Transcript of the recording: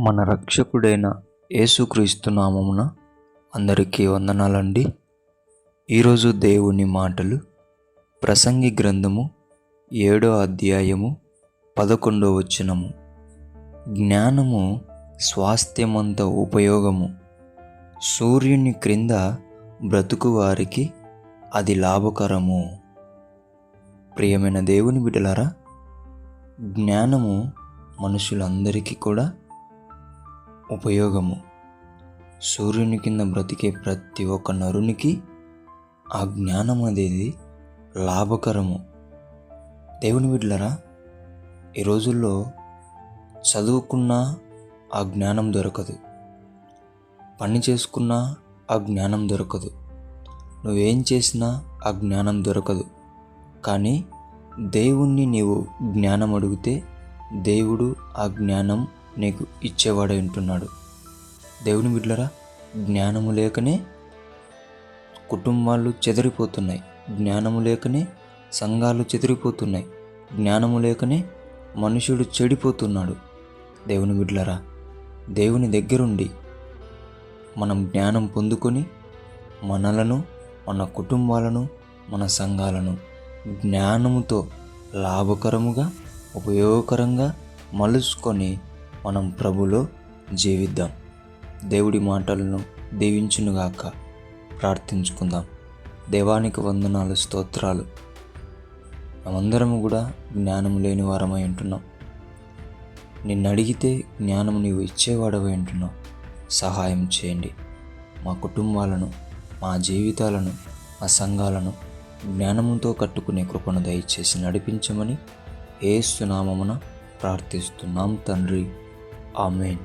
మన రక్షకుడైన యేసుక్రీస్తు నామమున అందరికీ వందనాలండి. ఈరోజు దేవుని మాటలు ప్రసంగి గ్రంథము 7వ అధ్యాయము 11వ వచనము. జ్ఞానము స్వాస్థ్యమంత ఉపయోగము, సూర్యుని క్రింద బ్రతుకు వారికి అది లాభకరము. ప్రియమైన దేవుని బిడ్డలారా, జ్ఞానము మనుషులందరికీ కూడా ఉపయోగము. సూర్యుని కింద బ్రతికే ప్రతి ఒక్క నరునికి ఆ జ్ఞానం అనేది లాభకరము. దేవుని బిడ్డలారా, ఈ రోజుల్లో చదువుకున్నా ఆ జ్ఞానం దొరకదు, పని చేసుకున్నా ఆ జ్ఞానం దొరకదు, నువ్వేం చేసినా ఆ జ్ఞానం దొరకదు. కానీ దేవుణ్ణి నీవు జ్ఞానం అడిగితే దేవుడు ఆ జ్ఞానం నీకు ఇచ్చేవాడై ఉంటున్నాడు. దేవుని బిడ్డలారా, జ్ఞానము లేకనే కుటుంబాలు చెదిరిపోతున్నాయి, జ్ఞానము లేకనే సంఘాలు చెదిరిపోతున్నాయి, జ్ఞానము లేకనే మనుషుడు చెడిపోతున్నాడు. దేవుని బిడ్డలారా, దేవుని దగ్గరుండి మనం జ్ఞానం పొందుకొని మనలను, మన కుటుంబాలను, మన సంఘాలను జ్ఞానముతో లాభకరముగా, ఉపయోగకరంగా మలుచుకొని మనం ప్రభులో జీవిద్దాం. దేవుడి మాటలను దీవించునుగాక. ప్రార్థించుకుందాం. దేవానికి వందనాలు, స్తోత్రాలు. మనమందరము కూడా జ్ఞానం లేని వారమై ఉంటున్నాం. నిన్ను అడిగితే జ్ఞానం నీవు ఇచ్చేవాడవై ఉంటున్నావు. సహాయం చేయండి. మా కుటుంబాలను, మా జీవితాలను, మా సంఘాలను జ్ఞానముతో కట్టుకునే కృపను దయచేసి నడిపించమని యేసు నామమున ప్రార్థిస్తున్నాం తండ్రి. ఆమేన్.